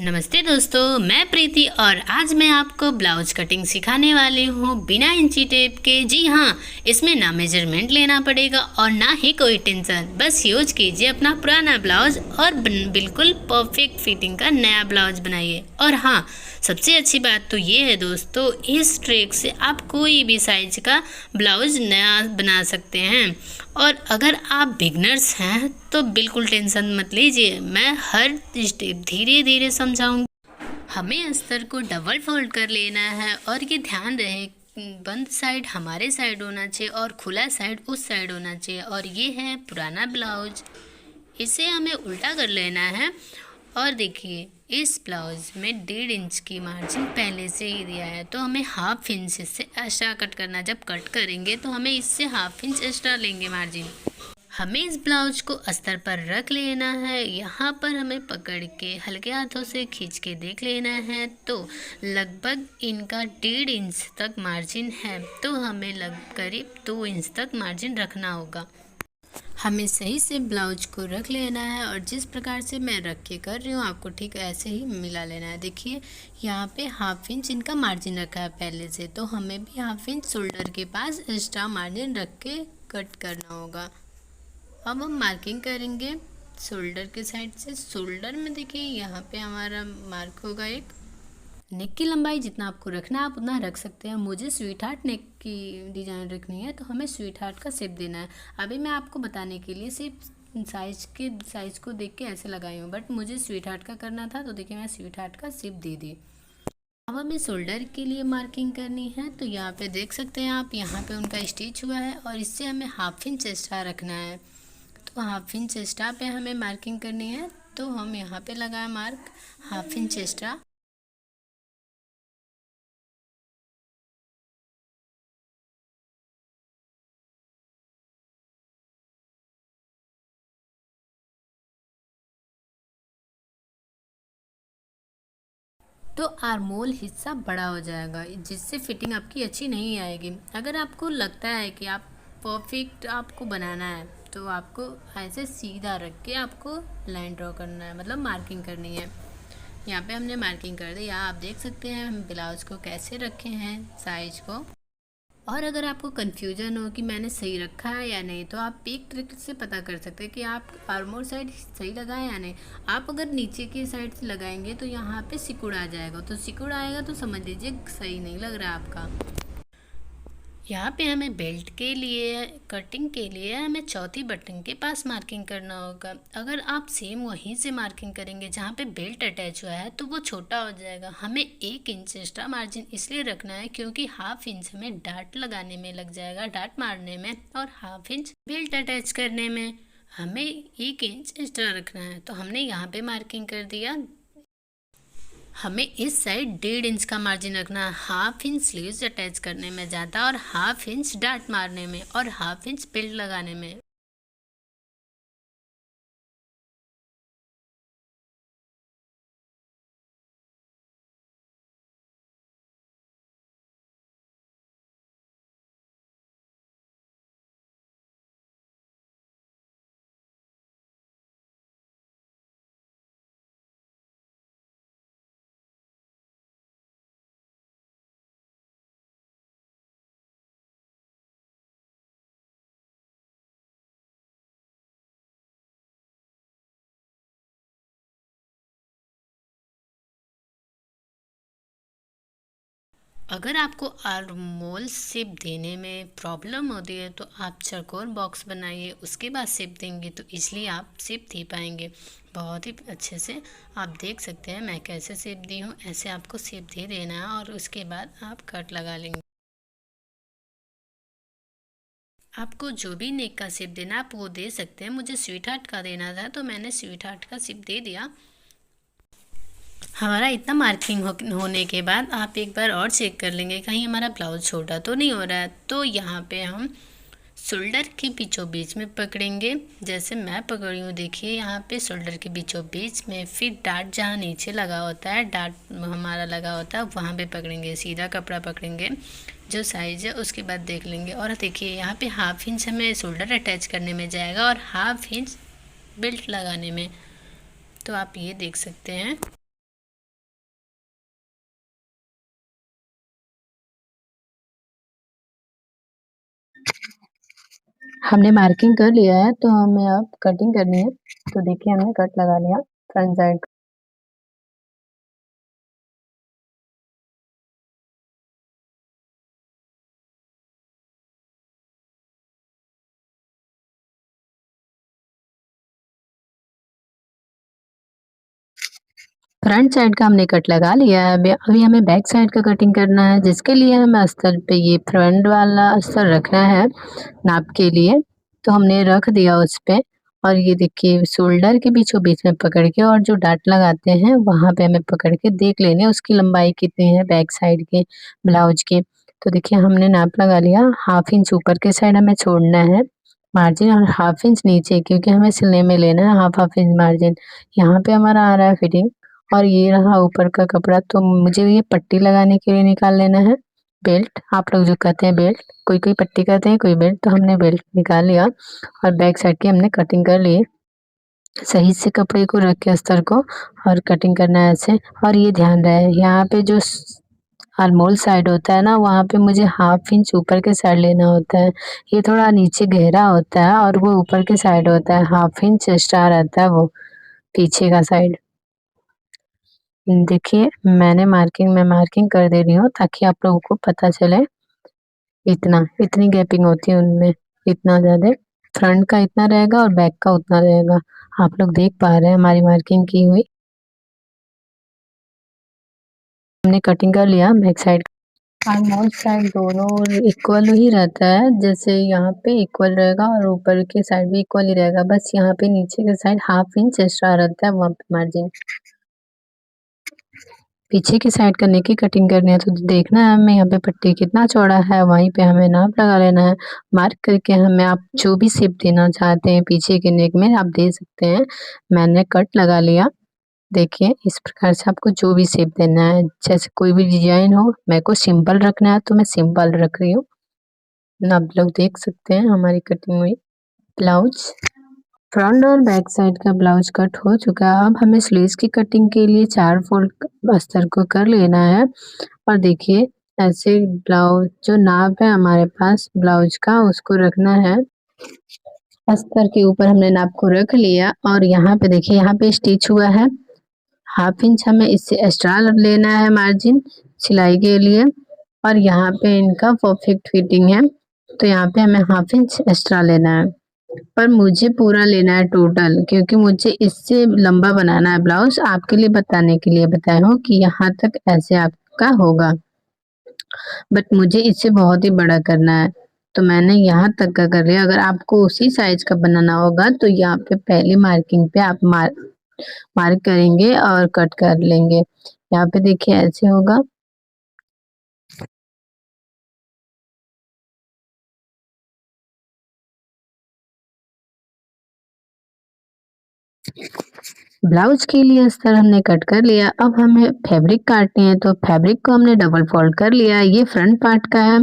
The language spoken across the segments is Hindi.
नमस्ते दोस्तों, मैं प्रीति और आज मैं आपको ब्लाउज कटिंग सिखाने वाली हूँ बिना इंची टेप के। जी हाँ, इसमें ना मेजरमेंट लेना पड़ेगा और ना ही कोई टेंशन। बस यूज कीजिए अपना पुराना ब्लाउज और बिल्कुल परफेक्ट फिटिंग का नया ब्लाउज बनाइए। और हाँ, सबसे अच्छी बात तो ये है दोस्तों, इस ट्रिक से आप कोई भी साइज का ब्लाउज नया बना सकते हैं। और अगर आप बिगनर्स हैं तो बिल्कुल टेंशन मत लीजिए, मैं हर स्टेप धीरे धीरे समझाऊंगी। हमें अस्तर को डबल फोल्ड कर लेना है और ये ध्यान रहे बंद साइड हमारे साइड होना चाहिए और खुला साइड उस साइड होना चाहिए। और ये है पुराना ब्लाउज, इसे हमें उल्टा कर लेना है। और देखिए, इस ब्लाउज में 1.5 इंच की मार्जिन पहले से ही दिया है, तो हमें हाफ इंच से एक्स्ट्रा कट करना। जब कट करेंगे तो हमें इससे हाफ इंच एक्स्ट्रा लेंगे मार्जिन। हमें इस ब्लाउज को अस्तर पर रख लेना है। यहाँ पर हमें पकड़ के हल्के हाथों से खींच के देख लेना है, तो लगभग इनका 1.5 इंच तक मार्जिन है, तो हमें करीब 2 इंच तक मार्जिन रखना होगा। हमें सही से ब्लाउज को रख लेना है और जिस प्रकार से मैं रख के कर रही हूँ आपको ठीक ऐसे ही मिला लेना है। देखिए, यहाँ पे हाफ इंच इनका मार्जिन रखा है पहले से, तो हमें भी हाफ इंच शोल्डर के पास एक्स्ट्रा मार्जिन रख के कट करना होगा। अब हम मार्किंग करेंगे शोल्डर के साइड से। शोल्डर में देखिए, यहाँ पे हमारा मार्क होगा एक। नेक की लंबाई जितना आपको रखना है आप उतना रख सकते हैं। मुझे स्वीट हार्ट नेक की डिज़ाइन रखनी है, तो हमें स्वीट हार्ट का शेप देना है। अभी मैं आपको बताने के लिए सिर्फ साइज़ को देख के ऐसे लगाई हूँ, बट मुझे स्वीट हार्ट का करना था, तो देखिए मैं स्वीट हार्ट का शेप दे दी। अब हमें शोल्डर के लिए मार्किंग करनी है, तो यहाँ पे देख सकते हैं आप, यहाँ पे उनका स्टिच हुआ है और इससे हमें हाफ इंच एक्स्ट्रा रखना है। तो हाफ इंच एक्स्ट्रा पे हमें मार्किंग करनी है, तो हम यहाँ पे लगाए मार्क हाफ इंच एक्स्ट्रा। तो आर्मोल हिस्सा बड़ा हो जाएगा, जिससे फिटिंग आपकी अच्छी नहीं आएगी। अगर आपको लगता है कि आप परफेक्ट आपको बनाना है, तो आपको ऐसे सीधा रख के आपको लाइन ड्रॉ करना है, मतलब मार्किंग करनी है। यहाँ पे हमने मार्किंग कर दी। यहाँ आप देख सकते हैं हम ब्लाउज को कैसे रखे हैं साइज को। और अगर आपको कन्फ्यूजन हो कि मैंने सही रखा है या नहीं, तो आप एक ट्रिक से पता कर सकते हैं कि आप आर्मोल साइड सही लगाएं या नहीं। आप अगर नीचे की साइड से लगाएंगे तो यहाँ पे सिकुड़ आ जाएगा, तो सिकुड़ आएगा तो समझ लीजिए सही नहीं लग रहा है आपका। यहाँ पे हमें बेल्ट के लिए कटिंग के लिए हमें चौथी बटन के पास मार्किंग करना होगा। अगर आप सेम वहीं से मार्किंग करेंगे जहाँ पे बेल्ट अटैच हुआ है, तो वो छोटा हो जाएगा। हमें 1 इंच एक्स्ट्रा मार्जिन इसलिए रखना है क्योंकि हाफ इंच हमें डाट लगाने में लग जाएगा, डाट मारने में, और हाफ इंच बेल्ट अटैच करने में। हमें 1 इंच एक्स्ट्रा रखना है, तो हमने यहाँ पे मार्किंग कर दिया। हमें इस साइड 1.5 इंच का मार्जिन रखना है, हाफ इंच स्लीव्स अटैच करने में ज़्यादा और हाफ इंच डाट मारने में और हाफ इंच बेल्ट लगाने में। अगर आपको आर्मोल शेप देने में प्रॉब्लम होती है, तो आप चौकोर बॉक्स बनाइए, उसके बाद शेप देंगे तो इसलिए आप शेप दे पाएंगे बहुत ही अच्छे से। आप देख सकते हैं मैं कैसे शेप दी हूँ, ऐसे आपको शेप दे देना है और उसके बाद आप कट लगा लेंगे। आपको जो भी नेक का शेप देना आप वो दे सकते हैं। मुझे स्वीट हार्ट का देना था, तो मैंने स्वीट हार्ट का शेप दे दिया। हमारा इतना मार्किंग होने के बाद आप एक बार और चेक कर लेंगे कहीं हमारा ब्लाउज छोटा तो नहीं हो रहा है। तो यहाँ पे हम शोल्डर के बीचों बीच में पकड़ेंगे, जैसे मैं पकड़ी हूँ। देखिए, यहाँ पे शोल्डर के बीचों बीच में, फिर डाट जहाँ नीचे लगा होता है, डाट हमारा लगा होता है, वहाँ पे पकड़ेंगे। सीधा कपड़ा पकड़ेंगे जो साइज़ है, उसके बाद देख लेंगे। और देखिए, यहाँ पे हाफ इंच हमें शोल्डर अटैच करने में जाएगा और हाफ इंच बेल्ट लगाने में, तो आप ये देख सकते हैं। हमने मार्किंग कर लिया है तो हमें अब कटिंग करनी है। तो देखिए हमने कट लगा लिया फ्रंट साइड। फ्रंट साइड का हमने कट लगा लिया है। अभी हमें बैक साइड का कटिंग करना है, जिसके लिए हमें अस्तर पे ये फ्रंट वाला अस्तर रखना है नाप के लिए। तो हमने रख दिया उस पे, और ये देखिए शोल्डर के बीचों बीच में पकड़ के और जो डाट लगाते हैं वहां पे हमें पकड़ के देख लेने उसकी लंबाई कितनी है बैक साइड के ब्लाउज की। तो देखिए हमने नाप लगा लिया। 1/2 इंच ऊपर के साइड हमें छोड़ना है मार्जिन, और 1/2 इंच नीचे, क्योंकि हमें सिलने में लेना है 1/2 इंच मार्जिन। यहाँ पे हमारा आ रहा है फिटिंग। और ये रहा ऊपर का कपड़ा। तो मुझे ये पट्टी लगाने के लिए निकाल लेना है बेल्ट। आप लोग जो कहते हैं बेल्ट, कोई कोई पट्टी कहते हैं, कोई बेल्ट। तो हमने बेल्ट निकाल लिया और बैक साइड की हमने कटिंग कर ली। सही से कपड़े को रख के अस्तर को और कटिंग करना है ऐसे। और ये ध्यान रहे यहाँ पे जो आर्मोल साइड होता है ना, वहाँ पे मुझे 1/2 इंच ऊपर के साइड लेना होता है। ये थोड़ा नीचे गहरा होता है और वो ऊपर के साइड होता है, 1/2 इंच एक्स्ट्रा रहता है वो पीछे का साइड। देखिए मैंने मार्किंग कर दे रही हूँ ताकि आप लोगों को पता चले। इतनी गैपिंग होती है उनमें, इतना ज़्यादा। फ्रंट का इतना रहेगा और बैक का उतना रहेगा। आप लोग देख पा रहे हैं हमारी मार्किंग की हुई। हमने कटिंग कर लिया बैक साइड। आर्मोल साइड दोनों इक्वल ही रहता है, जैसे यहाँ पे इक्वल रहेगा और ऊपर के साइड भी इक्वल ही रहेगा। बस यहाँ पे नीचे के साइड 1/2 इंच एक्स्ट्रा रहता है, वहाँ पे मार्जिन। पीछे की साइड का नेक की कटिंग करनी है तो देखना है हमें यहाँ पे पट्टी कितना चौड़ा है, वहीं पे हमें नाप लगा लेना है। मार्क करके हमें आप जो भी शेप देना चाहते हैं पीछे के नेक में आप दे सकते हैं। मैंने कट लगा लिया। देखिए इस प्रकार से आपको जो भी शेप देना है, जैसे कोई भी डिजाइन हो। मेरे को सिंपल रखना है तो मैं सिंपल रख रही हूँ। आप लोग देख सकते हैं हमारी कटिंग हुई ब्लाउज। फ्रंट और बैक साइड का ब्लाउज कट हो चुका है। अब हमें स्लीव्स की कटिंग के लिए 4 फोल्ड अस्तर को कर लेना है। और देखिए ऐसे ब्लाउज जो नाप है हमारे पास ब्लाउज का, उसको रखना है अस्तर के ऊपर। हमने नाप को रख लिया और यहाँ पे देखिए यहाँ पे स्टिच हुआ है 1/2 इंच। हमें इससे एक्स्ट्रा लेना है मार्जिन सिलाई के लिए। और यहाँ पे इनका परफेक्ट फिटिंग है तो यहाँ पे हमें 1/2 इंच एक्स्ट्रा लेना है। पर मुझे पूरा लेना है टोटल, क्योंकि मुझे इससे लंबा बनाना है ब्लाउज। आपके लिए बताने के लिए बताया हूँ कि यहाँ तक ऐसे आपका होगा, बट मुझे इससे बहुत ही बड़ा करना है तो मैंने यहाँ तक का कर लिया। अगर आपको उसी साइज का बनाना होगा तो यहाँ पे पहली मार्किंग पे आप मार्क करेंगे और कट कर लेंगे। यहाँ पे देखिए ऐसे होगा। ब्लाउज के लिए अस्तर हमने कट कर लिया। अब हमें फैब्रिक काटनी है तो फैब्रिक को हमने डबल फोल्ड कर लिया। ये फ्रंट पार्ट का है।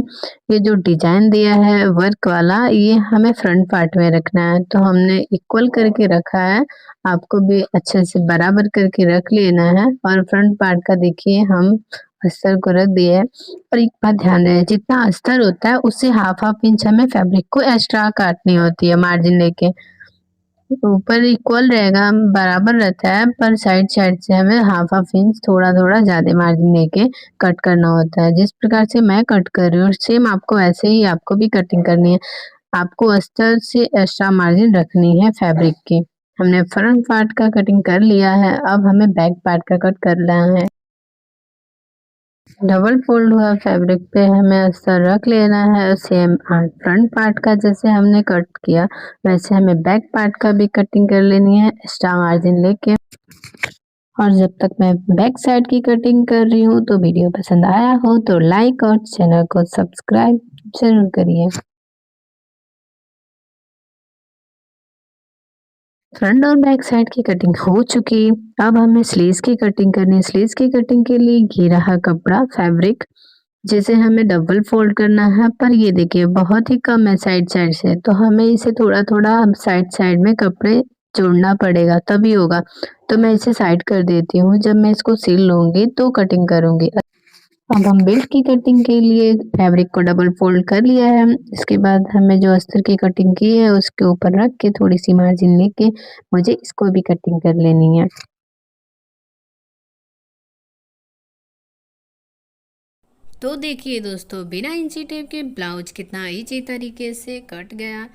ये जो डिजाइन दिया है वर्क वाला, ये हमें फ्रंट पार्ट में रखना है तो हमने इक्वल करके रखा है। आपको भी अच्छे से बराबर करके रख लेना है। और फ्रंट पार्ट का देखिए हम अस्तर को रख दिए है। और एक बात ध्यान रहे, जितना अस्तर होता है उससे 1/2 इंच हमें फैब्रिक को एक्स्ट्रा काटनी होती है मार्जिन लेके। ऊपर इक्वल रहेगा, बराबर रहता है, पर साइड साइड से हमें 1/2 इंच थोड़ा थोड़ा ज्यादा मार्जिन लेके कट करना होता है। जिस प्रकार से मैं कट कर रही हूँ सेम आपको ऐसे ही आपको भी कटिंग करनी है। आपको अस्तर से एक्स्ट्रा मार्जिन रखनी है फैब्रिक की। हमने फ्रंट पार्ट का कटिंग कर लिया है। अब हमें बैक पार्ट का कट करना है। डबल फोल्ड हुआ फैब्रिक पे हमें अस्तर रख लेना है सेम। फ्रंट पार्ट का जैसे हमने कट किया वैसे हमें बैक पार्ट का भी कटिंग कर लेनी है एक्स्ट्रा मार्जिन लेके। और जब तक मैं बैक साइड की कटिंग कर रही हूँ तो वीडियो पसंद आया हो तो लाइक और चैनल को सब्सक्राइब जरूर करिए। फ्रंट और बैक साइड की कटिंग हो चुकी। अब हमें स्लीव्स की कटिंग करनी है। स्लीव्स की कटिंग के लिए ये रहा कपड़ा फैब्रिक, जिसे हमें डबल फोल्ड करना है। पर ये देखिए बहुत ही कम है साइड साइड से, तो हमें इसे थोड़ा थोड़ा साइड साइड में कपड़े जोड़ना पड़ेगा तभी होगा। तो मैं इसे साइड कर देती हूँ, जब मैं इसको सिल लूंगी तो कटिंग करूंगी। अब हम बेल्ट की कटिंग के लिए फैब्रिक को डबल फोल्ड कर लिया है। इसके बाद हमें जो अस्तर की कटिंग की है उसके ऊपर रख के थोड़ी सी मार्जिन लेके मुझे इसको भी कटिंग कर लेनी है। तो देखिए दोस्तों, बिना इंची टेप के ब्लाउज कितना इजी तरीके से कट गया।